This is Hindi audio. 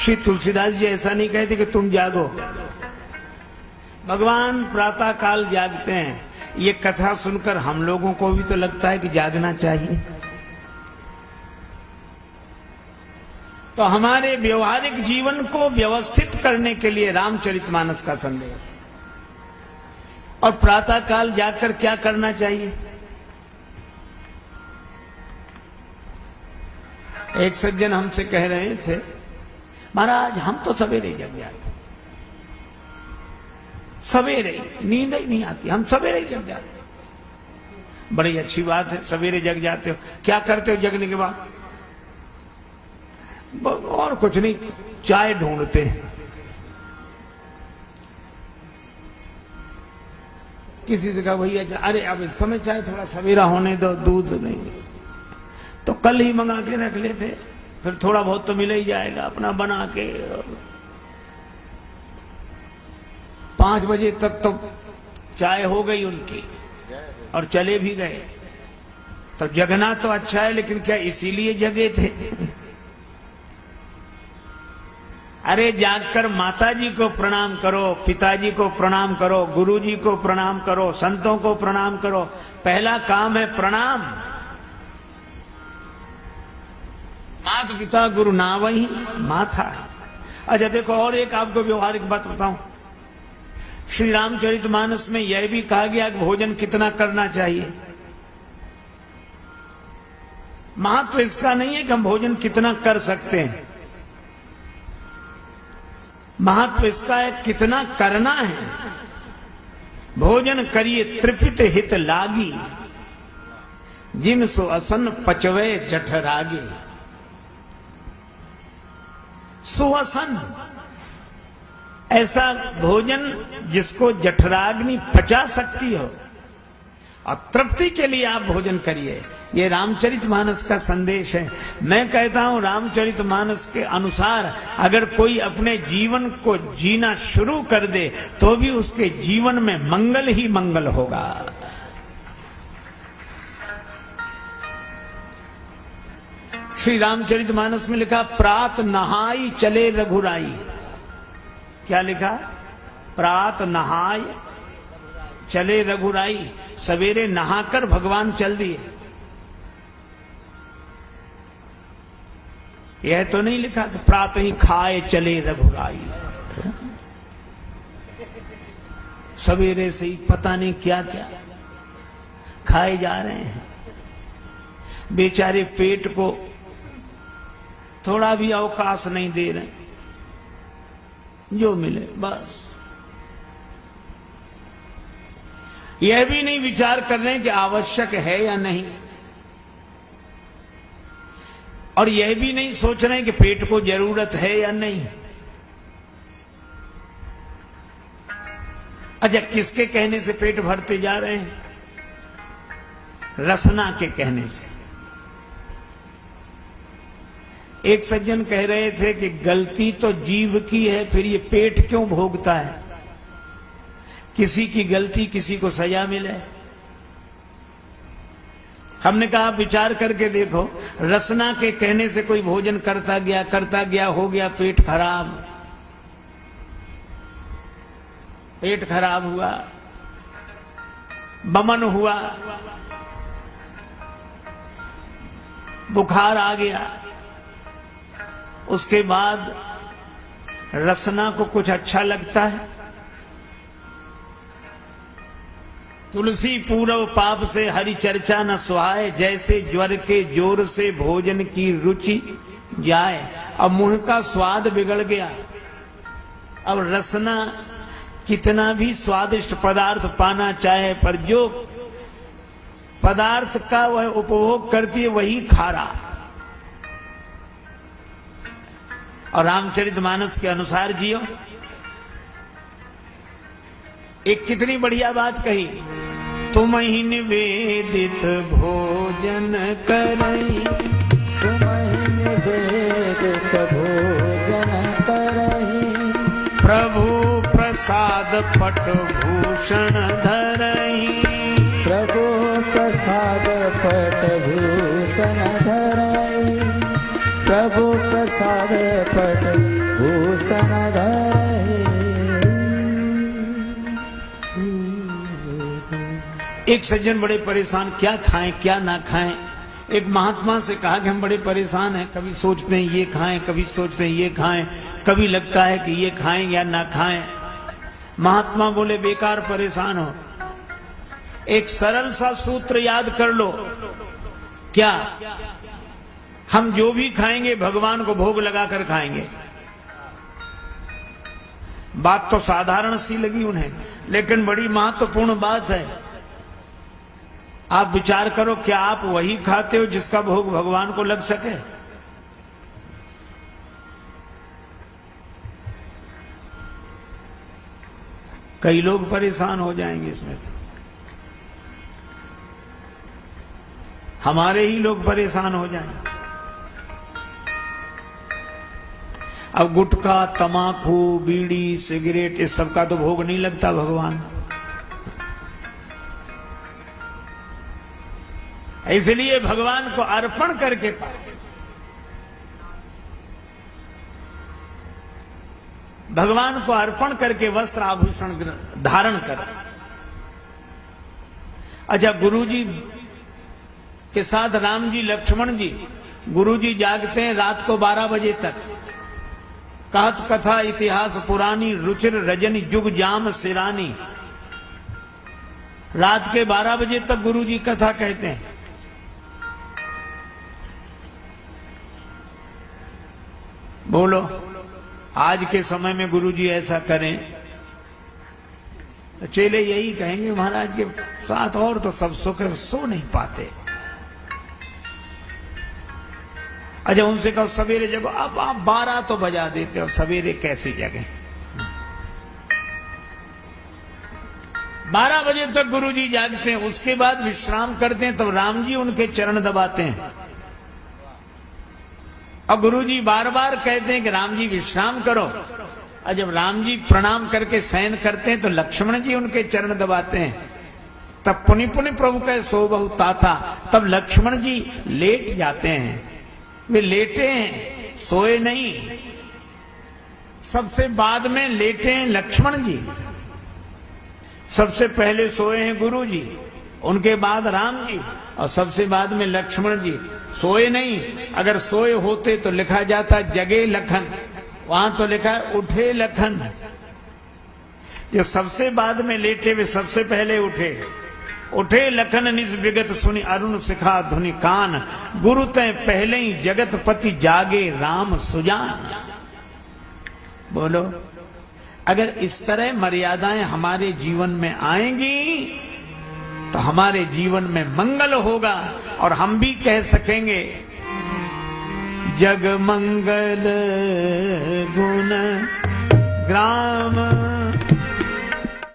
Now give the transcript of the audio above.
श्री तुलसीदास जी ऐसा नहीं कहते कि तुम जागो, भगवान प्रातः काल जागते हैं। ये कथा सुनकर हम लोगों को भी तो लगता है कि जागना चाहिए। तो हमारे व्यवहारिक जीवन को व्यवस्थित करने के लिए रामचरितमानस का संदेश। और प्रातः काल जाकर क्या करना चाहिए? एक सज्जन हमसे कह रहे थे, महाराज हम तो सवेरे जग जाते, सवेरे नींद ही नहीं आती, हम सवेरे जग जाते। बड़ी अच्छी बात है, सवेरे जग जाते हो। क्या करते हो जगने के बाद? और कुछ नहीं, चाय ढूंढते हैं। किसी से कहा भैया, अरे अब इस समय चाय थोड़ा सवेरा होने दो, दूध नहीं तो कल ही मंगा के रख लेते, फिर थोड़ा बहुत तो मिल ही जाएगा, अपना बना के। 5 बजे तक तो चाय हो गई उनकी और चले भी गए। तो जगना तो अच्छा है, लेकिन क्या इसीलिए जगे थे? अरे जागकर माताजी को प्रणाम करो, पिताजी को प्रणाम करो, गुरुजी को प्रणाम करो, संतों को प्रणाम करो। पहला काम है प्रणाम। माता पिता गुरु ना वही माथा। अच्छा देखो, और एक आपको व्यवहारिक बात बताऊं। श्री रामचरितमानस में यह भी कहा गया कि भोजन कितना करना चाहिए। महत्व इसका नहीं है कि हम भोजन कितना कर सकते हैं, महत्व इसका है कितना करना है। भोजन करिए तृपित हित लागी, जिन सो असन पचवे जठरागे। सुअसन ऐसा भोजन जिसको जठराग्नि पचा सकती हो, और तृप्ति के लिए आप भोजन करिए। ये रामचरितमानस का संदेश है। मैं कहता हूं रामचरितमानस के अनुसार अगर कोई अपने जीवन को जीना शुरू कर दे तो भी उसके जीवन में मंगल ही मंगल होगा। श्री रामचरितमानस में लिखा, प्रात नहाई चले रघुराई। क्या लिखा? प्रात नहाय चले रघुराई। सवेरे नहाकर भगवान चल दिए। यह तो नहीं लिखा कि प्रात ही खाए चले रघुराई। सवेरे से ही पता नहीं क्या क्या खाए जा रहे हैं। बेचारे पेट को थोड़ा भी अवकाश नहीं दे रहे, जो मिले बस। यह भी नहीं विचार कर रहे हैं कि आवश्यक है या नहीं, और यह भी नहीं सोच रहे हैं कि पेट को जरूरत है या नहीं। अच्छा, किसके कहने से पेट भरते जा रहे हैं? रसना के कहने से। एक सज्जन कह रहे थे कि गलती तो जीव की है, फिर ये पेट क्यों भोगता है? किसी की गलती किसी को सजा मिले। हमने कहा विचार करके देखो, रसना के कहने से कोई भोजन करता गया, हो गया पेट खराब। पेट खराब हुआ, बमन हुआ, बुखार आ गया। उसके बाद रसना को कुछ अच्छा लगता है? तुलसी पूरव पाप से हरि चर्चा न सुहाए, जैसे ज्वर के जोर से भोजन की रुचि जाए। अब मुंह का स्वाद बिगड़ गया। अब रसना कितना भी स्वादिष्ट पदार्थ पाना चाहे, पर जो पदार्थ का वह उपभोग करती है वही खारा। और रामचरितमानस के अनुसार जियो। एक कितनी बढ़िया बात कही, तुम ही निवेदित भोजन करई, तुम ही निवेदित भोजन करई, प्रभु प्रसाद पट भूषण धरई, प्रभु प्रसाद पट भूषण धरई, प्रभु प्रसाद पट भूषण धरहि। एक सज्जन बड़े परेशान, क्या खाएं क्या ना खाएं। एक महात्मा से कहा कि हम बड़े परेशान हैं, कभी सोचते हैं ये खाएं, कभी सोचते हैं ये खाएं, कभी लगता है कि ये खाएं या ना खाएं। महात्मा बोले बेकार परेशान हो, एक सरल सा सूत्र याद कर लो। क्या? हम जो भी खाएंगे भगवान को भोग लगाकर खाएंगे। बात तो साधारण सी लगी उन्हें, लेकिन बड़ी महत्वपूर्ण बात है। आप विचार करो, क्या आप वही खाते हो जिसका भोग भगवान को लग सके? कई लोग परेशान हो जाएंगे इसमें तो। हमारे ही लोग परेशान हो जाएंगे। अब गुटखा, तमाकू, बीड़ी, सिगरेट, इस सब का तो भोग नहीं लगता भगवान। इसलिए भगवान को अर्पण करके पाए। भगवान को अर्पण करके वस्त्र आभूषण धारण कर। अच्छा, गुरुजी के साथ राम जी, लक्ष्मण जी, गुरुजी जागते हैं रात को 12 बजे तक। कहत कथा इतिहास पुरानी, रुचिर रजनी जुग जाम सिरानी। रात के 12 बजे तक गुरुजी कथा कहते हैं। बोलो, आज के समय में गुरुजी ऐसा करें तो चेले यही कहेंगे महाराज के साथ और तो सब सुख सो नहीं पाते। अच्छा, उनसे कहो सवेरे जगो। अब आप 12 तो बजा देते हो, सवेरे कैसे जगे? 12 बजे तक गुरुजी जागते हैं, उसके बाद विश्राम करते हैं, तब राम जी उनके चरण दबाते हैं। और गुरुजी बार बार कहते हैं कि राम जी विश्राम करो। और जब राम जी प्रणाम करके शयन करते हैं तो लक्ष्मण जी उनके चरण दबाते हैं। तब पुनि पुनि प्रभु कहे सो बहु ताता, तब लक्ष्मण जी लेट जाते हैं। वे लेटे हैं, सोए नहीं। सबसे बाद में लेटे हैं लक्ष्मण जी, सबसे पहले सोए हैं गुरु जी, उनके बाद राम जी, और सबसे बाद में लक्ष्मण जी। सोए नहीं, अगर सोए होते तो लिखा जाता जगे लखन, वहां तो लिखा है उठे लखन। जो सबसे बाद में लेटे वे सबसे पहले उठे। उठे लखन निज विगत सुनी, अरुण सिखा धुनि कान, गुरु तय पहले ही जगतपति जागे राम सुजान। बोलो, अगर इस तरह मर्यादाएं हमारे जीवन में आएंगी तो हमारे जीवन में मंगल होगा, और हम भी कह सकेंगे जग मंगल गुण ग्राम